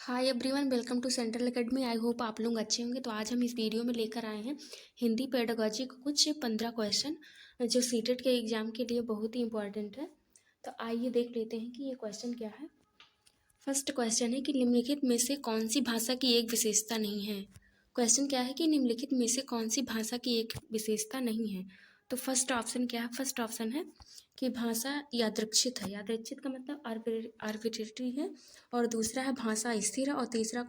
Hi everyone, welcome to Central Academy. I hope आप लोग अच्छे होंगे। तो आज हम इस वीडियो में लेकर आए हैं हिंदी पेडागोजी के कुछ 15 क्वेश्चन जो सीटेट के एग्ज़ाम के लिए बहुत ही इंपॉर्टेंट है। तो आइए देख लेते हैं कि ये क्वेश्चन क्या है। फर्स्ट क्वेश्चन है कि निम्नलिखित में से कौन सी भाषा की एक विशेषता नहीं है। क्वेश्चन क्या है कि निम्नलिखित में से कौन सी भाषा की एक विशेषता नहीं है। तो फर्स्ट ऑप्शन क्या है? फर्स्ट ऑप्शन है कि भाषा यादृच्छिक है। यादृच्छिक का मतलब आर्बिट्रेटरी है। और दूसरा है भाषा स्थिर है। और तीसरा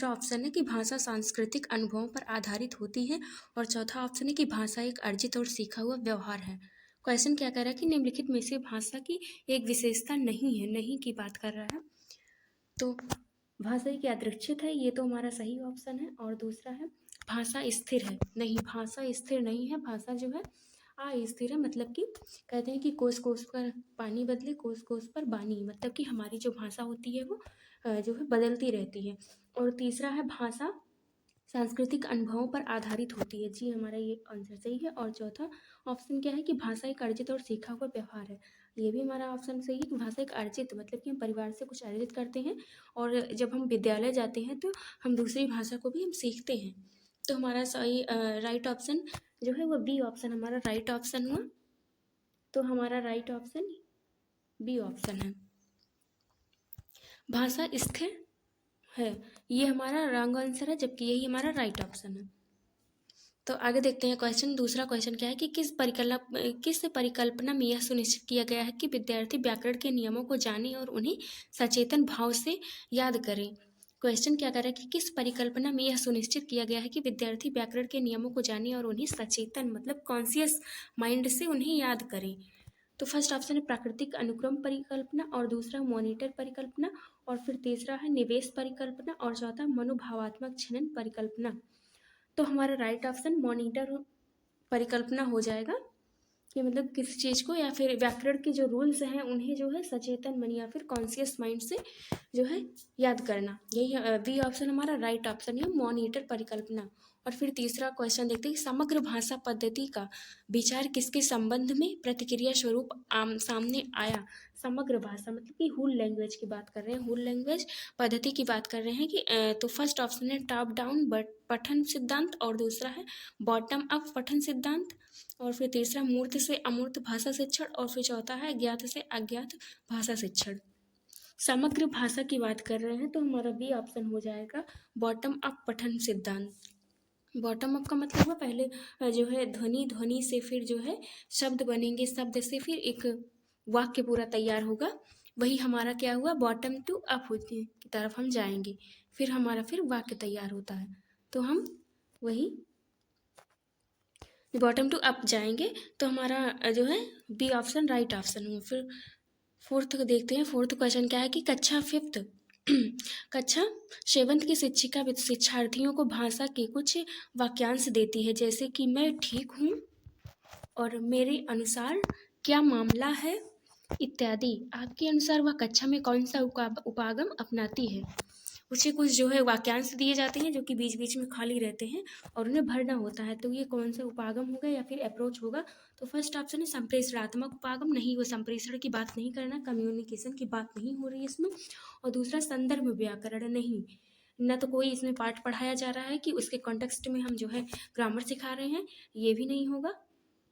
ऑप्शन है कि भाषा सांस्कृतिक अनुभवों पर आधारित होती है। और चौथा ऑप्शन है कि भाषा एक अर्जित और सीखा हुआ व्यवहार है। क्वेश्चन क्या कह रहा है कि निम्नलिखित में से भाषा की एक विशेषता नहीं है, नहीं की बात कर रहा है। तो भाषा एक यादृच्छिक है, ये तो हमारा सही ऑप्शन है। और दूसरा है भाषा स्थिर है। नहीं, भाषा स्थिर नहीं है। भाषा जो है अस्थिर है। मतलब कि कहते हैं कि कोस कोस पर पानी बदले, कोस कोस पर बानी। मतलब कि हमारी जो भाषा होती है वो जो है बदलती रहती है। और तीसरा है भाषा सांस्कृतिक अनुभवों पर आधारित होती है। जी, हमारा ये आंसर सही है। और चौथा ऑप्शन क्या है कि भाषा एक अर्जित और सीखा हुआ व्यवहार है। ये भी हमारा ऑप्शन सही है कि भाषा एक अर्जित मतलब कि हम परिवार से कुछ अर्जित करते हैं और जब हम विद्यालय जाते हैं तो हम दूसरी भाषा को भी हम सीखते हैं। तो हमारा सही राइट ऑप्शन जो है वो बी ऑप्शन हमारा राइट ऑप्शन हुआ। तो हमारा राइट ऑप्शन बी ऑप्शन है, भाषा स्थिर है। ये हमारा रॉन्ग आंसर है, जबकि यही हमारा राइट ऑप्शन है। तो आगे देखते हैं क्वेश्चन। दूसरा क्वेश्चन क्या है कि किस परिकल्पना में यह सुनिश्चित किया गया है कि विद्यार्थी व्याकरण के नियमों को जाने और उन्हें सचेतन भाव से याद करें। क्वेश्चन क्या कर रहा है कि किस परिकल्पना में यह सुनिश्चित किया गया है कि विद्यार्थी व्याकरण के नियमों को जाने और उन्हें सचेतन मतलब कॉन्शियस माइंड से उन्हें याद करें। तो फर्स्ट ऑप्शन है प्राकृतिक अनुक्रम परिकल्पना, और दूसरा मॉनिटर परिकल्पना, और फिर तीसरा है निवेश परिकल्पना, और चौथा मनोभावात्मक छनन परिकल्पना। तो हमारा राइट ऑप्शन मॉनिटर परिकल्पना हो जाएगा कि मतलब किसी चीज़ को या फिर व्याकरण के जो रूल्स हैं उन्हें जो है सचेतन मन या फिर कॉन्शियस माइंड से जो है याद करना। यही बी ऑप्शन हमारा राइट ऑप्शन है, मॉनिटर परिकल्पना। और फिर तीसरा क्वेश्चन देखते हैं, समग्र भाषा पद्धति का विचार किसके संबंध में प्रतिक्रिया स्वरूप सामने आया। समग्र भाषा मतलब कि होल लैंग्वेज की बात कर रहे हैं, होल लैंग्वेज पद्धति की बात कर रहे हैं कि तो फर्स्ट ऑप्शन है टॉप डाउन पठन सिद्धांत, और दूसरा है बॉटम अप पठन सिद्धांत, और फिर तीसरा मूर्त से अमूर्त भाषा शिक्षण, और फिर चौथा है ज्ञात से अज्ञात भाषा शिक्षण। समग्र भाषा की बात कर रहे हैं तो हमारा बी ऑप्शन हो जाएगा बॉटम अप पठन सिद्धांत। बॉटम अप का मतलब है पहले जो है ध्वनि से फिर जो है शब्द बनेंगे, शब्द से फिर एक वाक्य पूरा तैयार होगा। वही हमारा क्या हुआ, बॉटम टू अप की तरफ हम जाएंगे, फिर हमारा फिर वाक्य तैयार होता है। तो हम वही बॉटम टू अप जाएंगे। तो हमारा जो है बी ऑप्शन राइट ऑप्शन हुआ। फिर फोर्थ को देखते हैं। फोर्थ क्वेश्चन क्या है कि कक्षा फिफ्थ कक्षा सेवंथ की शिक्षिका शिक्षार्थियों को भाषा के कुछ वाक्यांश देती है, जैसे कि मैं ठीक हूँ और मेरे अनुसार क्या मामला है इत्यादि। आपके अनुसार वह कक्षा में कौन सा उपागम अपनाती है। उसे कुछ जो है वाक्यांश दिए जाते हैं जो कि बीच बीच में खाली रहते हैं और उन्हें भरना होता है। तो ये कौन सा उपागम होगा या फिर अप्रोच होगा। तो फर्स्ट ऑप्शन है संप्रेषणात्मक उपागम। नहीं, वो संप्रेषण की बात नहीं करना, कम्युनिकेशन की बात नहीं हो रही है इसमें। और दूसरा संदर्भ व्याकरण। नहीं, न तो कोई इसमें पाठ पढ़ाया जा रहा है कि उसके कॉन्टेक्स्ट में हम जो है ग्रामर सिखा रहे हैं, ये भी नहीं होगा।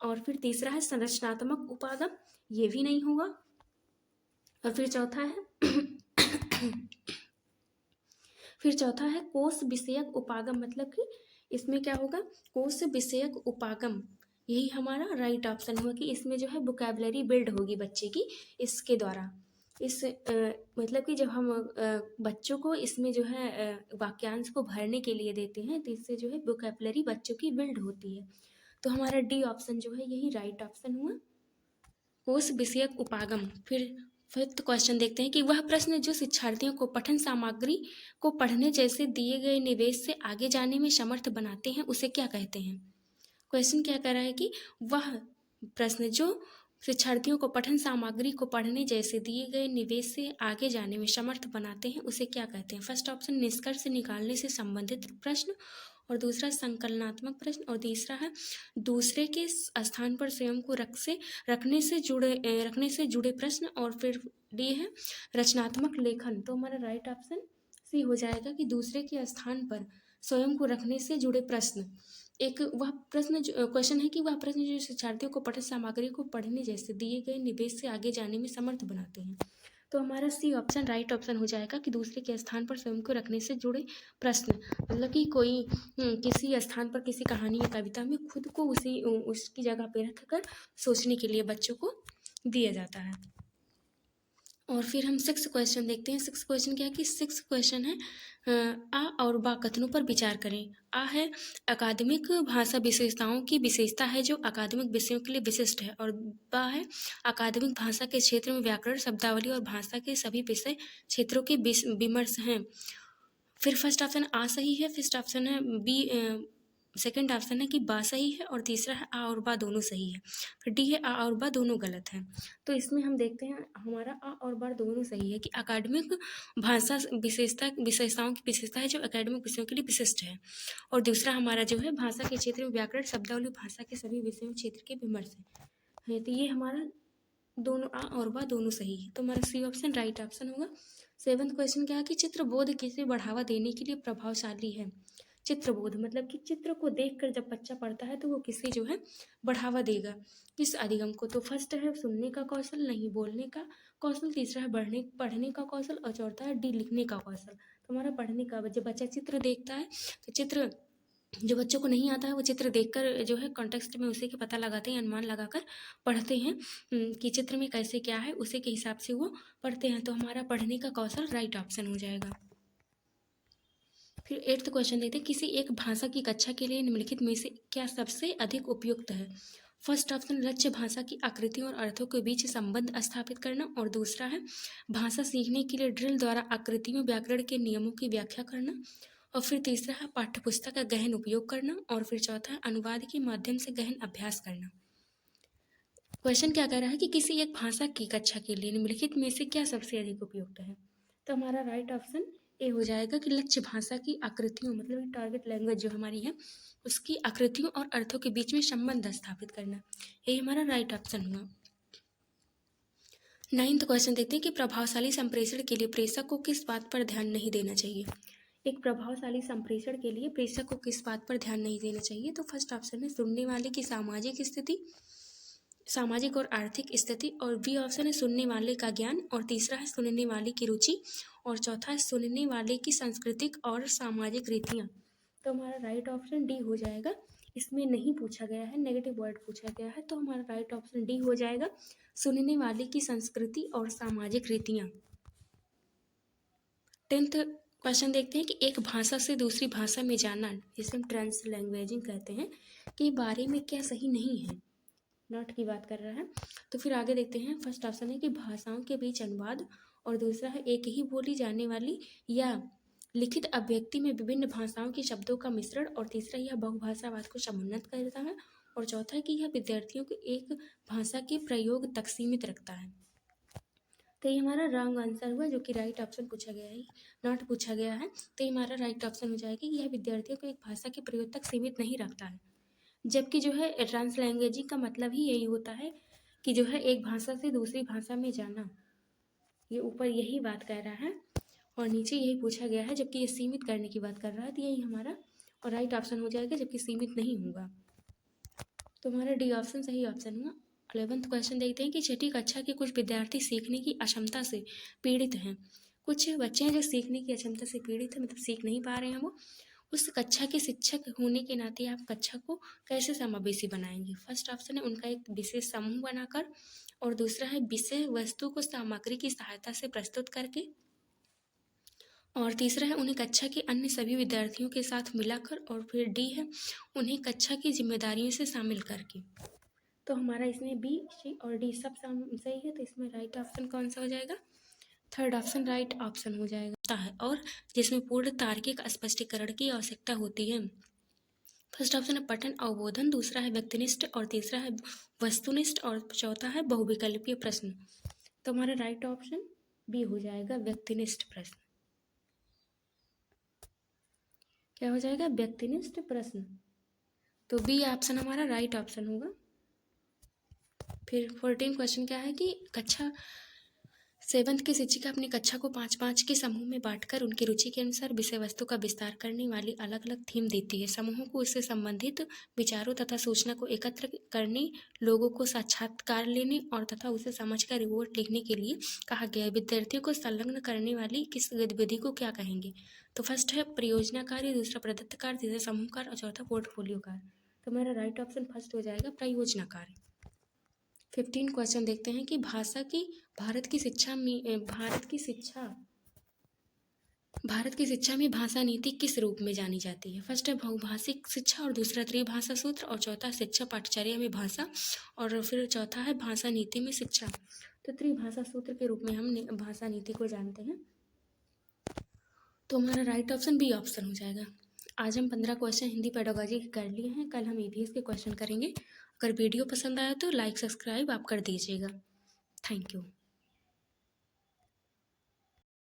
और फिर तीसरा है संरचनात्मक उपागम, ये भी नहीं होगा। और फिर चौथा है कोश विषयक उपागम। मतलब कि इसमें क्या होगा, कोश विषयक उपागम। यही हमारा राइट ऑप्शन हुआ कि इसमें जो है वोकैबुलरी बिल्ड होगी बच्चे की इसके द्वारा। मतलब कि जब हम बच्चों को इसमें जो है वाक्यांश को भरने के लिए देते हैं तो इससे जो है वोकैबुलरी बच्चों की बिल्ड होती है। तो हमारा डी ऑप्शन जो है यही राइट ऑप्शन हुआ, कोश विषयक उपागम। फिर फिफ्थ क्वेश्चन देखते हैं कि वह प्रश्न जो शिक्षार्थियों को पठन सामग्री को पढ़ने जैसे दिए गए निवेश से आगे जाने में समर्थ बनाते हैं, उसे क्या कहते हैं। क्वेश्चन क्या कह रहा है कि वह प्रश्न जो शिक्षार्थियों को पठन सामग्री को पढ़ने जैसे दिए गए निवेश से आगे जाने में समर्थ बनाते हैं, उसे क्या कहते हैं। फर्स्ट ऑप्शन निष्कर्ष निकालने से संबंधित प्रश्न, और दूसरा संकलनात्मक प्रश्न, और तीसरा है दूसरे के स्थान पर स्वयं को रखने से जुड़े प्रश्न, और फिर डी है रचनात्मक लेखन। तो हमारा राइट ऑप्शन सी हो जाएगा कि दूसरे के स्थान पर स्वयं को रखने से जुड़े प्रश्न। एक वह प्रश्न क्वेश्चन है कि वह प्रश्न जो शिक्षार्थियों को पठन सामग्री को पढ़ने जैसे दिए गए निवेश से आगे जाने में समर्थ बनाते हैं। तो हमारा सी ऑप्शन राइट ऑप्शन हो जाएगा कि दूसरे के स्थान पर स्वयं को रखने से जुड़े प्रश्न, मतलब कि कोई किसी स्थान पर किसी कहानी या कविता में खुद को उसकी जगह पे रखकर सोचने के लिए बच्चों को दिया जाता है। और फिर हम 6 क्वेश्चन देखते हैं। 6 क्वेश्चन क्या है कि 6 क्वेश्चन है आ और बा कथनों पर विचार करें। आ है अकादमिक भाषा विशेषताओं की विशेषता है जो अकादमिक विषयों के लिए विशिष्ट है, और बा है अकादमिक भाषा के क्षेत्र में व्याकरण, शब्दावली और भाषा के सभी विषय क्षेत्रों के विमर्श हैं। फिर फर्स्ट ऑप्शन आ सही है, फर्स्ट ऑप्शन है बी, सेकंड ऑप्शन है कि बा सही है, और तीसरा है आ और बा दोनों सही है। फिर डी है आ और बा दोनों गलत है। तो इसमें हम देखते हैं हमारा आ और बा दोनों सही है कि अकादमिक भाषा विशेषताओं की विशेषता है जो अकादमिक विषयों के लिए विशिष्ट है, और दूसरा हमारा जो है भाषा के क्षेत्र में व्याकरण, शब्दावली, भाषा के सभी विषयों क्षेत्र के विमर्श है। तो ये हमारा दोनों आ और बा दोनों सही है, तो हमारा सी ऑप्शन राइट ऑप्शन होगा। 7th क्वेश्चन क्या है कि चित्रबोध किसे बढ़ावा देने के लिए प्रभावशाली है। चित्रबोध मतलब कि चित्र को देखकर जब बच्चा पढ़ता है तो वो किसे जो है बढ़ावा देगा, किस अधिगम को। तो फर्स्ट है सुनने का कौशल, नहीं बोलने का कौशल, तीसरा है पढ़ने का कौशल, और चौथा है डी लिखने का कौशल। तो हमारा पढ़ने का, जब बच्चा चित्र देखता है तो चित्र जो बच्चों को नहीं आता है वो चित्र देखकर जो है कॉन्टेक्स्ट में उसी के पता लगाते हैं, अनुमान लगाकर पढ़ते हैं कि चित्र में कैसे क्या है, उसी के हिसाब से वो पढ़ते हैं। तो हमारा पढ़ने का कौशल राइट ऑप्शन हो जाएगा। फिर 8th क्वेश्चन देखते हैं, किसी एक भाषा की कक्षा के लिए निम्नलिखित में से क्या सबसे अधिक उपयुक्त है। फर्स्ट ऑप्शन लक्ष्य भाषा की आकृतियों और अर्थों के बीच संबंध स्थापित करना, और दूसरा है भाषा सीखने के लिए ड्रिल द्वारा आकृतियों व्याकरण के नियमों की व्याख्या करना, और फिर तीसरा है पाठ्यपुस्तक का गहन उपयोग करना, और फिर चौथा है अनुवाद के माध्यम से गहन अभ्यास करना। क्वेश्चन क्या कह रहा है कि किसी एक भाषा की कक्षा के लिए निम्नलिखित में से क्या सबसे अधिक उपयुक्त है। तो हमारा राइट ऑप्शन ए हो जाएगा कि लक्ष्य भाषा की आकृतियों, मतलब टारगेट लैंग्वेज जो हमारी है उसकी आकृतियों और अर्थों के बीच में संबंध स्थापित करना, यही हमारा राइट ऑप्शन हुआ। 9th क्वेश्चन देखते हैं कि प्रभावशाली संप्रेषण के लिए प्रेषक को किस बात पर ध्यान नहीं देना चाहिए। एक प्रभावशाली संप्रेषण के लिए प्रेषक को किस बात पर ध्यान नहीं देना चाहिए। तो फर्स्ट ऑप्शन है सुनने वाले की सामाजिक और आर्थिक स्थिति, और बी ऑप्शन है सुनने वाले का ज्ञान, और तीसरा है सुनने वाले की रुचि, और चौथा है सुनने वाले की सांस्कृतिक और सामाजिक रीतियाँ। तो हमारा राइट ऑप्शन डी हो जाएगा। इसमें नहीं पूछा गया है, नेगेटिव वर्ड पूछा गया है, तो हमारा राइट ऑप्शन डी हो जाएगा, सुनने वाले की संस्कृति और सामाजिक रीतियाँ। 10th क्वेश्चन देखते हैं कि एक भाषा से दूसरी भाषा में जाना, जिसे हम ट्रांसलैंग्वेजिंग कहते हैं, के बारे में क्या सही नहीं है। नॉट की बात कर रहा है। तो फिर आगे देखते हैं। फर्स्ट ऑप्शन है कि भाषाओं के बीच अनुवाद, और दूसरा है एक ही बोली जाने वाली या लिखित अभिव्यक्ति में विभिन्न भाषाओं के शब्दों का मिश्रण, और तीसरा यह बहुभाषावाद को समुन्नत करता है, और चौथा है कि यह विद्यार्थियों को एक भाषा के प्रयोग तक सीमित रखता है। तो ये हमारा रॉन्ग आंसर हुआ, जो कि राइट ऑप्शन पूछा गया है, नॉट पूछा गया है। तो ये हमारा राइट ऑप्शन हो जाएगा कि यह विद्यार्थियों को एक भाषा के प्रयोग तक सीमित नहीं रखता है, जबकि जो है ट्रांसलैंग्वेजिंग का मतलब ही यही होता है कि जो है एक भाषा से दूसरी भाषा में जाना। ये ऊपर यही बात कह रहा है और नीचे यही पूछा गया है, जबकि ये सीमित करने की बात कर रहा है। तो यही हमारा और राइट ऑप्शन हो जाएगा, जबकि सीमित नहीं होगा। तो हमारा डी ऑप्शन सही ऑप्शन हुआ। 11th क्वेश्चन देखते हैं कि छठी कक्षा के कुछ विद्यार्थी सीखने की अक्षमता से पीड़ित हैं। कुछ बच्चे हैं जो सीखने की अक्षमता से पीड़ित हैं, मतलब सीख नहीं पा रहे हैं वो। उस कक्षा के शिक्षक होने के नाते आप कक्षा को कैसे समावेशी बनाएंगे। फर्स्ट ऑप्शन है उनका एक विशेष समूह बनाकर, और दूसरा है विषय वस्तु को सामग्री की सहायता से प्रस्तुत करके, और तीसरा है उन्हें कक्षा के अन्य सभी विद्यार्थियों के साथ मिलाकर, और फिर डी है उन्हें कक्षा की जिम्मेदारियों से शामिल करके। तो हमारा इसमें बी, सी और डी सब सही है। तो इसमें राइट ऑप्शन कौन सा हो जाएगा। थर्ड ऑप्शन राइट ऑप्शन हो जाएगा है, और जिसमें पूर्ण तार्किक स्पष्टीकरण की आवश्यकता होती है। फर्स्ट ऑप्शन है पठन अवबोधन, दूसरा है व्यक्तिनिष्ठ, और तीसरा है वस्तुनिष्ठ, और चौथा है बहुविकल्पीय प्रश्न। तो हमारा राइट ऑप्शन बी हो जाएगा, व्यक्तिनिष्ठ प्रश्न। क्या हो जाएगा, व्यक्तिनिष्ठ प्रश्न। तो बी ऑप्शन हमारा राइट ऑप्शन होगा। फिर 14 क्वेश्चन क्या है कि कक्षा सेवंथ की शिक्षिका अपनी कक्षा को 5-5 के समूह में बांटकर उनकी रुचि के अनुसार विषय वस्तु का विस्तार करने वाली अलग-अलग थीम देती है। समूहों को उससे संबंधित विचारों तथा सूचना को एकत्र करने, लोगों को साक्षात्कार लेने और तथा उसे समझकर रिपोर्ट लिखने के लिए कहा गया है। विद्यार्थियों को संलग्न करने वाली किस गतिविधि को क्या कहेंगे? तो फर्स्ट है परियोजना कार्य, दूसरा प्रदत्त कार्य, तीसरा समूह कार्य और चौथा पोर्टफोलियो कार्य। तो मेरा राइट ऑप्शन फर्स्ट हो जाएगा परियोजना कार्य। 15 क्वेश्चन देखते हैं कि भारत की शिक्षा में भाषा नीति किस रूप में जानी जाती है? फर्स्ट है बहुभाषिक शिक्षा और दूसरा त्रिभाषा सूत्र और चौथा शिक्षा पाठचर्या में भाषा और फिर चौथा है भाषा नीति में शिक्षा। तो त्रिभाषा सूत्र के रूप में हम भाषा नीति को जानते हैं। तो हमारा राइट ऑप्शन बी ऑप्शन हो जाएगा। आज हम 15 क्वेश्चन हिंदी पेडागोजी के कर लिए हैं। कल हम ईवीएस के क्वेश्चन करेंगे। अगर वीडियो पसंद आया तो लाइक सब्सक्राइब आप कर दीजिएगा। Thank you.